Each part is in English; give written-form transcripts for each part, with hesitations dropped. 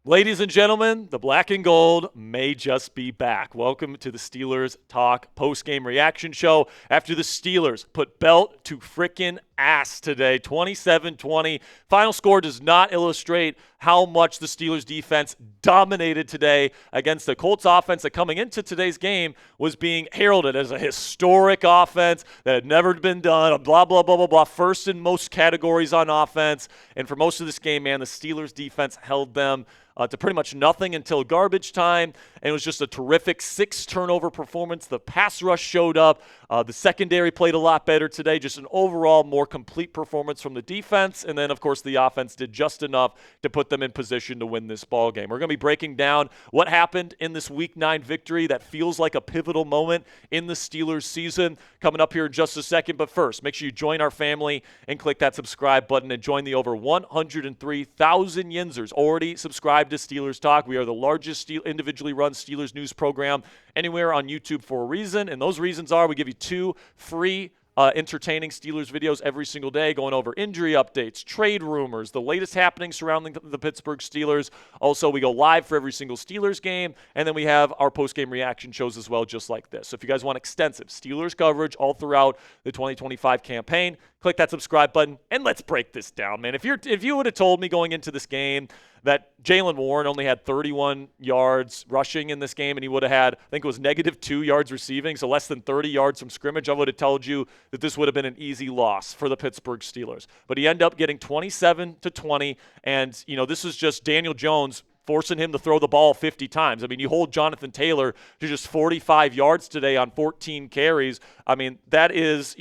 Ladies and gentlemen, the black and gold may just be back. Welcome to the Steelers Talk post-game reaction show after the Steelers put belt to frickin' ass today, 27-20. Final score does not illustrate how much the Steelers defense dominated today against the Colts offense that coming into today's game was being heralded as a historic offense that had never been done, blah, blah, blah, blah, blah, first in most categories on offense. And for most of this game, man, the Steelers defense held them to pretty much nothing until garbage time, and it was just a terrific 6-turnover performance. The pass rush showed up. The secondary played a lot better today, just an overall more complete performance from the defense, and then, of course, the offense did just enough to put them in position to win this ball game. We're going to be breaking down what happened in this Week 9 victory that feels like a pivotal moment in the Steelers season coming up here in just a second, but first, make sure you join our family and click that subscribe button and join the over 103,000 Yinzers already subscribed to Steelers Talk. We are the largest individually run Steelers news program anywhere on YouTube for a reason, and those reasons are we give you 2 free entertaining Steelers videos every single day going over injury updates, trade rumors, the latest happenings surrounding the Pittsburgh Steelers. Also, we go live for every single Steelers game, and then we have our post-game reaction shows as well, just like this. So if you guys want extensive Steelers coverage all throughout the 2025 campaign, click that subscribe button, and let's break this down, man. If you would have told me going into this game that Jalen Warren only had 31 yards rushing in this game, and he would have had, I think it was -2 yards receiving, so less than 30 yards from scrimmage, I would have told you that this would have been an easy loss for the Pittsburgh Steelers. But he ended up getting 27-20, and, this is just Daniel Jones forcing him to throw the ball 50 times. I mean, you hold Jonathan Taylor to just 45 yards today on 14 carries. I mean, that is,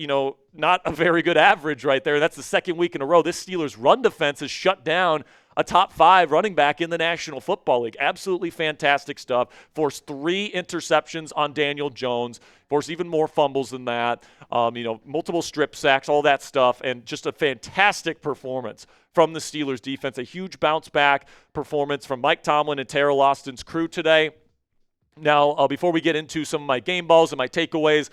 not a very good average right there. That's the second week in a row. This Steelers run defense has shut down a top 5 running back in the National Football League. Absolutely fantastic stuff. Forced 3 interceptions on Daniel Jones. Forced even more fumbles than that. Multiple strip sacks, all that stuff, and just a fantastic performance from the Steelers defense. A huge bounce back performance from Mike Tomlin and Teryl Austin's crew today. Now, before we get into some of my game balls and my takeaways,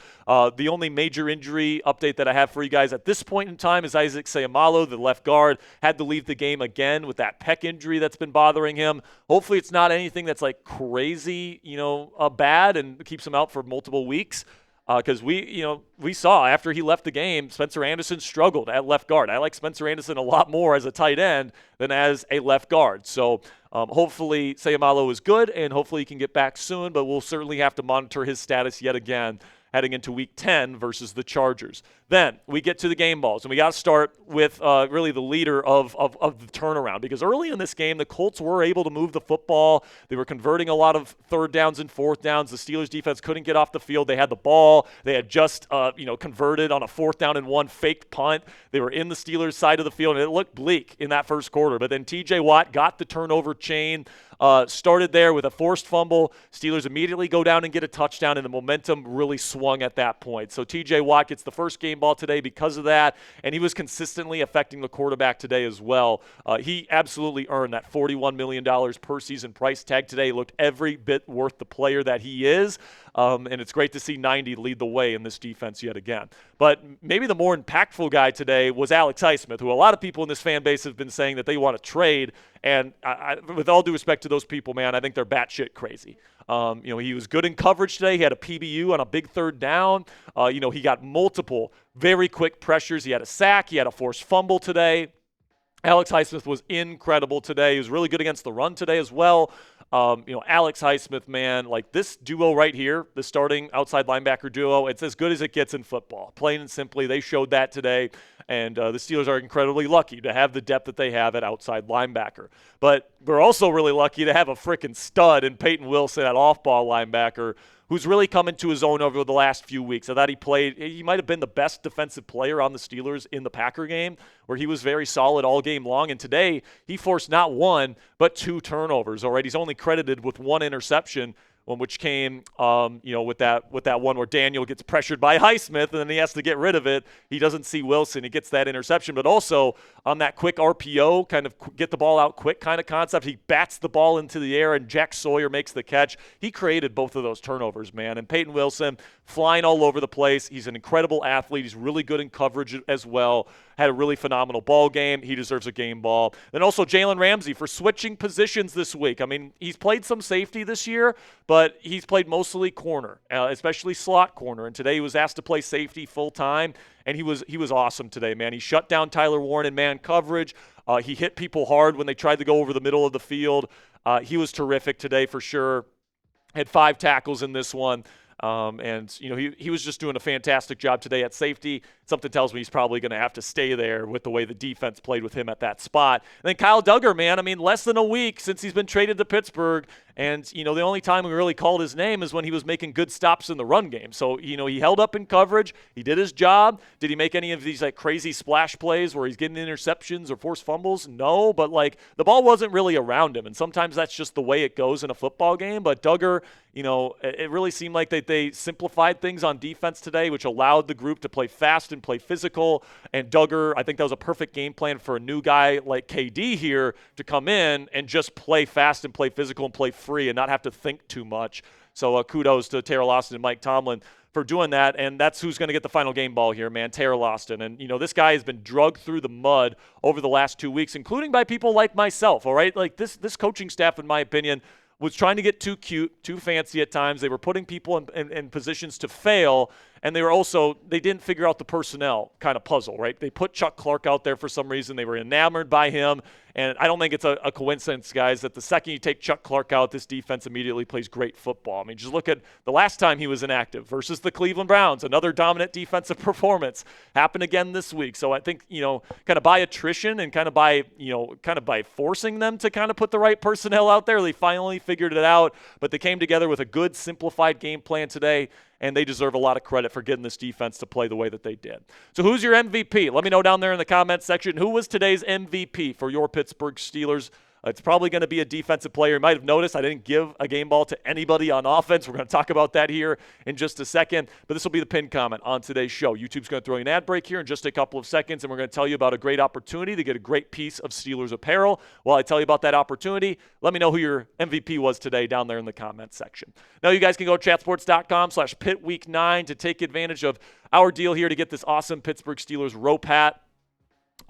the only major injury update that I have for you guys at this point in time is Isaac Seumalo, the left guard, had to leave the game again with that pec injury that's been bothering him. Hopefully it's not anything that's like crazy, bad and keeps him out for multiple weeks. Because we saw after he left the game, Spencer Anderson struggled at left guard. I like Spencer Anderson a lot more as a tight end than as a left guard. So hopefully Seumalo is good, and hopefully he can get back soon, but we'll certainly have to monitor his status yet again heading into Week 10 versus the Chargers. Then we get to the game balls, and we got to start with really the leader of the turnaround, because early in this game, the Colts were able to move the football. They were converting a lot of third downs and fourth downs. The Steelers defense couldn't get off the field. They had the ball. They had just converted on a 4th down and 1 faked punt. They were in the Steelers side of the field, and it looked bleak in that first quarter. But then T.J. Watt got the turnover chain, started there with a forced fumble. Steelers immediately go down and get a touchdown, and the momentum really swung at that point. So T.J. Watt gets the first game ball today because of that, and he was consistently affecting the quarterback today as well. He absolutely earned that $41 million per season price tag today. He looked every bit worth the player that he is, and it's great to see 90 lead the way in this defense yet again. But maybe the more impactful guy today was Alex Highsmith, who a lot of people in this fan base have been saying that they want to trade, and with all due respect to those people, man, I think they're batshit crazy. He was good in coverage today. He had a PBU on a big 3rd down. He got multiple very quick pressures. He had a sack. He had a forced fumble today. Alex Highsmith was incredible today. He was really good against the run today as well. Alex Highsmith, man, like this duo right here, the starting outside linebacker duo, it's as good as it gets in football. Plain and simply, they showed that today, and the Steelers are incredibly lucky to have the depth that they have at outside linebacker. But we're also really lucky to have a freaking stud in Payton Wilson at off-ball linebacker, who's really come into his own over the last few weeks. I thought he might have been the best defensive player on the Steelers in the Packer game, where he was very solid all game long. And today, he forced not 1, but 2 turnovers. All right, he's only credited with 1 interception, which came, with that one where Daniel gets pressured by Highsmith, and then he has to get rid of it. He doesn't see Wilson. He gets that interception, but also on that quick RPO, kind of get the ball out quick kind of concept, he bats the ball into the air, and Jack Sawyer makes the catch. He created both of those turnovers, man. And Payton Wilson flying all over the place. He's an incredible athlete. He's really good in coverage as well. Had a really phenomenal ball game. He deserves a game ball. Then also Jalen Ramsey for switching positions this week. I mean, he's played some safety this year, but he's played mostly corner, especially slot corner. And today he was asked to play safety full time, and he was awesome today, man. He shut down Tyler Warren in man coverage. He hit people hard when they tried to go over the middle of the field. He was terrific today for sure. Had 5 tackles in this one. He was just doing a fantastic job today at safety. Something tells me he's probably going to have to stay there with the way the defense played with him at that spot. And then Kyle Duggar, man, I mean, less than a week since he's been traded to Pittsburgh. And, the only time we really called his name is when he was making good stops in the run game. So, he held up in coverage. He did his job. Did he make any of these, crazy splash plays where he's getting interceptions or forced fumbles? No, but, the ball wasn't really around him. And sometimes that's just the way it goes in a football game. But Duggar, it really seemed like they simplified things on defense today, which allowed the group to play fast and play physical. And Duggar, I think that was a perfect game plan for a new guy like KD here to come in and just play fast and play physical and play free and not have to think too much. So kudos to Teryl Austin and Mike Tomlin for doing that, and that's who's going to get the final game ball here, man, Teryl Austin. And, this guy has been drugged through the mud over the last 2 weeks, including by people like myself, all right? This coaching staff, in my opinion, was trying to get too cute, too fancy at times. They were putting people in positions to fail, and they didn't figure out the personnel kind of puzzle, right? They put Chuck Clark out there for some reason. They were enamored by him, and I don't think it's a coincidence, guys, that the second you take Chuck Clark out, this defense immediately plays great football. I mean, just look at the last time he was inactive versus the Cleveland Browns, another dominant defensive performance happened again this week. So I think, kind of by attrition and kind of by forcing them to kind of put the right personnel out there, they finally figured it out, but they came together with a good simplified game plan today, and they deserve a lot of credit for getting this defense to play the way that they did. So who's your MVP? Let me know down there in the comments section. Who was today's MVP for your Pittsburgh Steelers? It's probably going to be a defensive player. You might have noticed I didn't give a game ball to anybody on offense. We're going to talk about that here in just a second. But this will be the pinned comment on today's show. YouTube's going to throw you an ad break here in just a couple of seconds, and we're going to tell you about a great opportunity to get a great piece of Steelers apparel. While I tell you about that opportunity, let me know who your MVP was today down there in the comments section. Now you guys can go to chatsports.com/PittWeek9 to take advantage of our deal here to get this awesome Pittsburgh Steelers rope hat.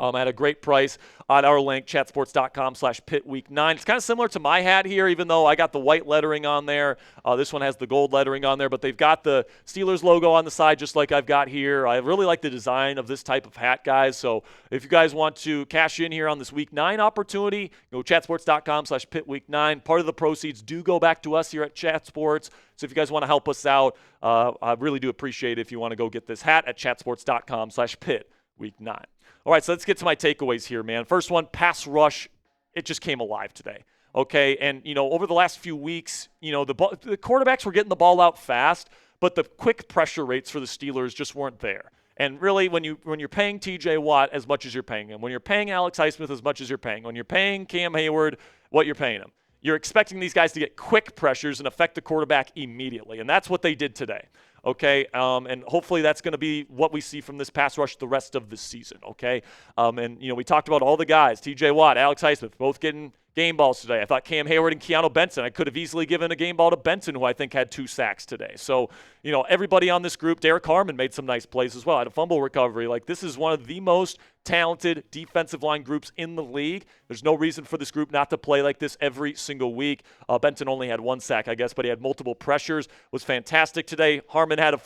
At a great price on our link, chatsports.com/PittWeek9. It's kind of similar to my hat here, even though I got the white lettering on there. This one has the gold lettering on there, but they've got the Steelers logo on the side just like I've got here. I really like the design of this type of hat, guys. So if you guys want to cash in here on this Week 9 opportunity, go chatsports.com/PittWeek9. Part of the proceeds do go back to us here at Chat Sports. So if you guys want to help us out, I really do appreciate it if you want to go get this hat at chatsports.com/PittWeek9. All right, so let's get to my takeaways here, man. First one, pass rush, it just came alive today, okay? And, over the last few weeks, the quarterbacks were getting the ball out fast, but the quick pressure rates for the Steelers just weren't there. And really, when you're paying T.J. Watt as much as you're paying him, when you're paying Alex Highsmith as much as you're paying, when you're paying Cam Hayward what you're paying him, you're expecting these guys to get quick pressures and affect the quarterback immediately, and that's what they did today. Okay, and hopefully that's going to be what we see from this pass rush the rest of the season, okay? We talked about all the guys, T.J. Watt, Alex Highsmith, both getting game balls today. I thought Cam Hayward and Keanu Benson, I could have easily given a game ball to Benson, who I think had 2 sacks today. So, everybody on this group, Derek Harmon made some nice plays as well. Had a fumble recovery. This is one of the most talented defensive line groups in the league. There's no reason for this group not to play like this every single week. Benson only had 1 sack, I guess, but he had multiple pressures. Was fantastic today. Harmon had a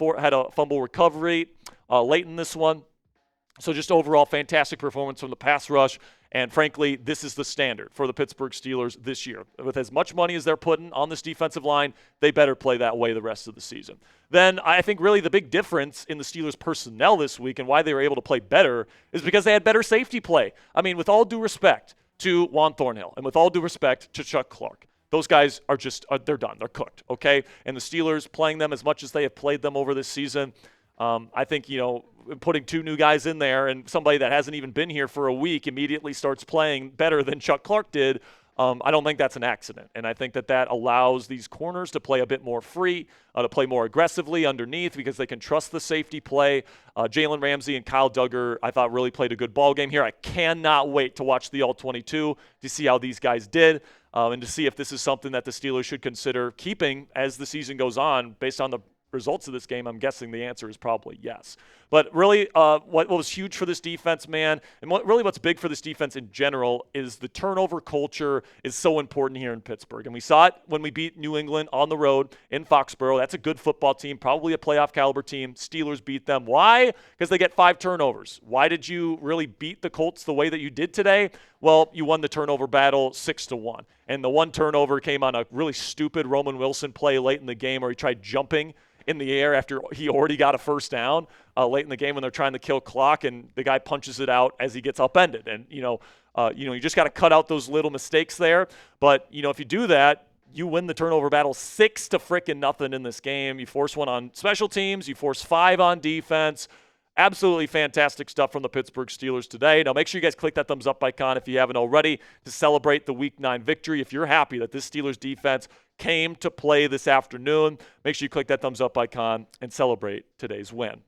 fumble recovery late in this one. So just overall fantastic performance from the pass rush. And frankly, this is the standard for the Pittsburgh Steelers this year. With as much money as they're putting on this defensive line, they better play that way the rest of the season. Then I think really the big difference in the Steelers' personnel this week and why they were able to play better is because they had better safety play. I mean, with all due respect to Juan Thornhill and with all due respect to Chuck Clark, those guys are just they're done. They're cooked, okay? And the Steelers playing them as much as they have played them over this season, I think, putting 2 new guys in there and somebody that hasn't even been here for a week immediately starts playing better than Chuck Clark did, I don't think that's an accident. And I think that allows these corners to play a bit more free, to play more aggressively underneath because they can trust the safety play. Jalen Ramsey and Kyle Duggar, I thought, really played a good ball game here. I cannot wait to watch the All-22 to see how these guys did and to see if this is something that the Steelers should consider keeping as the season goes on based on the results of this game. I'm guessing the answer is probably yes. But really, what was huge for this defense, man, and what's big for this defense in general is the turnover culture is so important here in Pittsburgh. And we saw it when we beat New England on the road in Foxborough. That's a good football team, probably a playoff caliber team. Steelers beat them. Why? Because they get 5 turnovers. Why did you really beat the Colts the way that you did today? Well, you won the turnover battle 6-1. And the one turnover came on a really stupid Roman Wilson play late in the game where he tried jumping in the air after he already got a first down late in the game when they're trying to kill clock, and the guy punches it out as he gets upended. And, you just got to cut out those little mistakes there. But, if you do that, you win the turnover battle 6-0 in this game. You force 1 on special teams. You force 5 on defense. Absolutely fantastic stuff from the Pittsburgh Steelers today. Now, make sure you guys click that thumbs up icon if you haven't already to celebrate the Week 9 victory. If you're happy that this Steelers defense came to play this afternoon, make sure you click that thumbs up icon and celebrate today's win.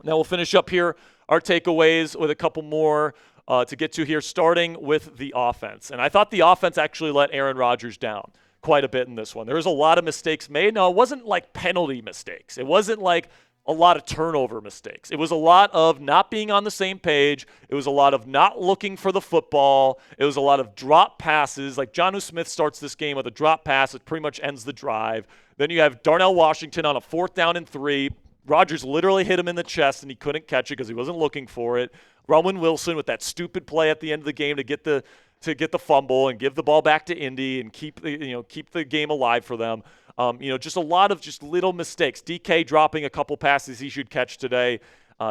Now, we'll finish up here our takeaways with a couple more to get to here, starting with the offense. And I thought the offense actually let Aaron Rodgers down quite a bit in this one. There was a lot of mistakes made. Now, it wasn't like penalty mistakes. It wasn't like a lot of turnover mistakes. It was a lot of not being on the same page. It was a lot of not looking for the football. It was a lot of drop passes. Like Jonnu Smith starts this game with a drop pass. It pretty much ends the drive. Then you have Darnell Washington on a 4th down and 3. Rodgers literally hit him in the chest, and he couldn't catch it because he wasn't looking for it. Roman Wilson with that stupid play at the end of the game to get the fumble and give the ball back to Indy and keep the game alive for them. Just a lot of just little mistakes. DK dropping a couple passes he should catch today.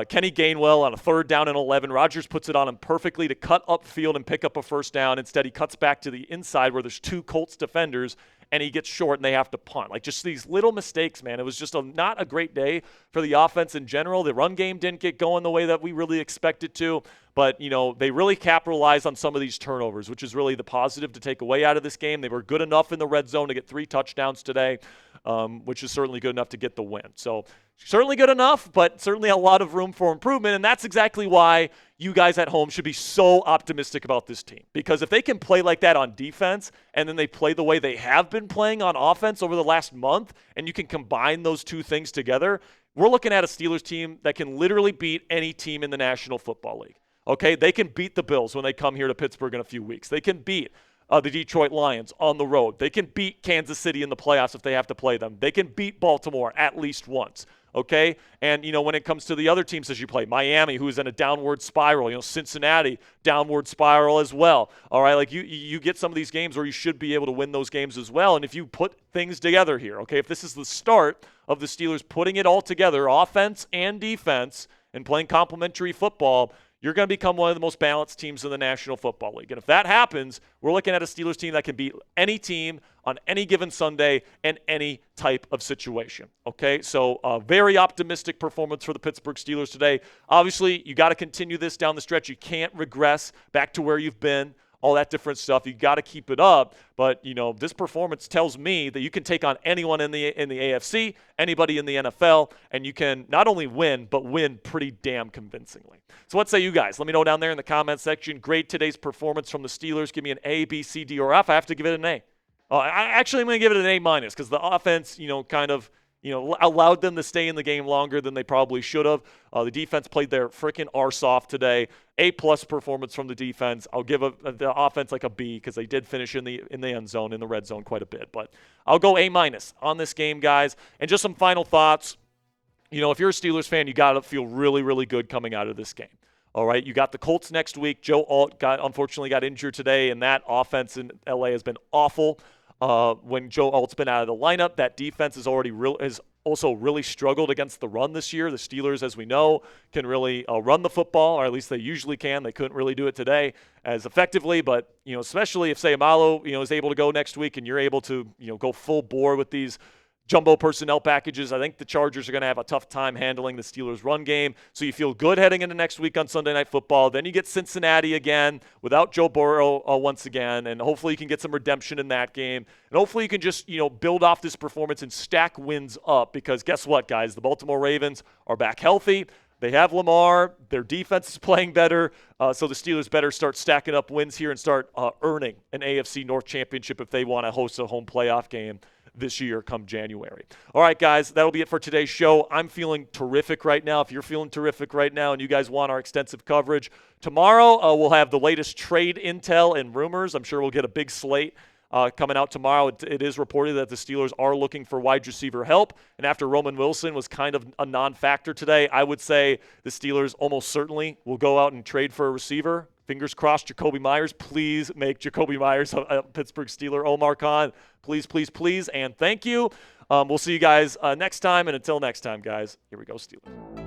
Kenny Gainwell on a 3rd down and 11. Rodgers puts it on him perfectly to cut upfield and pick up a first down. Instead, he cuts back to the inside where there's 2 Colts defenders, and he gets short and they have to punt. Like just these little mistakes, man. It was just not a great day for the offense in general. The run game didn't get going the way that we really expected to. But, they really capitalized on some of these turnovers, which is really the positive to take away out of this game. They were good enough in the red zone to get 3 touchdowns today, which is certainly good enough to get the win. So certainly good enough, but certainly a lot of room for improvement. And that's exactly why you guys at home should be so optimistic about this team. Because if they can play like that on defense and then they play the way they have been playing on offense over the last month, and you can combine those 2 things together, we're looking at a Steelers team that can literally beat any team in the National Football League. Okay, they can beat the Bills when they come here to Pittsburgh in a few weeks. They can beat the Detroit Lions on the road. They can beat Kansas City in the playoffs if they have to play them. They can beat Baltimore at least once. Okay, and when it comes to the other teams as you play, Miami, who is in a downward spiral, Cincinnati, downward spiral as well. All right, like you get some of these games where you should be able to win those games as well. And if you put things together here, okay, if this is the start of the Steelers putting it all together, offense and defense, and playing complementary football, you're going to become one of the most balanced teams in the National Football League. And if that happens, we're looking at a Steelers team that can beat any team on any given Sunday in any type of situation. Okay, so a very optimistic performance for the Pittsburgh Steelers today. Obviously, you got to continue this down the stretch. You can't regress back to where you've been. All that different stuff. You got to keep it up. But, this performance tells me that you can take on anyone in the AFC, anybody in the NFL, and you can not only win, but win pretty damn convincingly. So what say you guys? Let me know down there in the comment section. Grade today's performance from the Steelers. Give me an A, B, C, D, or F. I have to give it an A. I'm going to give it an A- because the offense, kind of, allowed them to stay in the game longer than they probably should have. The defense played their freaking arse off today. A+ performance from the defense. I'll give the offense like a B because they did finish in the end zone, in the red zone quite a bit. But I'll go A- on this game, guys. And just some final thoughts. If you're a Steelers fan, you got to feel really, really good coming out of this game. All right, you got the Colts next week. Joe Alt unfortunately got injured today, and that offense in LA has been awful. When Joe Alt's been out of the lineup, that defense has also really struggled against the run this year. The Steelers, as we know, can really run the football, or at least they usually can. They couldn't really do it today as effectively, but especially if Sayamalo is able to go next week, and you're able to go full bore with these jumbo personnel packages. I think the Chargers are going to have a tough time handling the Steelers' run game. So you feel good heading into next week on Sunday Night Football. Then you get Cincinnati again without Joe Burrow once again, and hopefully you can get some redemption in that game. And hopefully you can just, build off this performance and stack wins up, because guess what, guys? The Baltimore Ravens are back healthy. They have Lamar. Their defense is playing better. So the Steelers better start stacking up wins here and start earning an AFC North championship if they want to host a home playoff game this year come January. All right, guys, that'll be it for today's show. I'm feeling terrific right now. If you're feeling terrific right now and you guys want our extensive coverage, tomorrow we'll have the latest trade intel and rumors. I'm sure we'll get a big slate coming out tomorrow. It is reported that the Steelers are looking for wide receiver help. And after Roman Wilson was kind of a non-factor today, I would say the Steelers almost certainly will go out and trade for a receiver. Fingers crossed, Jacoby Myers. Please make Jacoby Myers a Pittsburgh Steeler. Omar Khan, please, please, please, and thank you. We'll see you guys next time. And until next time, guys, here we go, Steelers.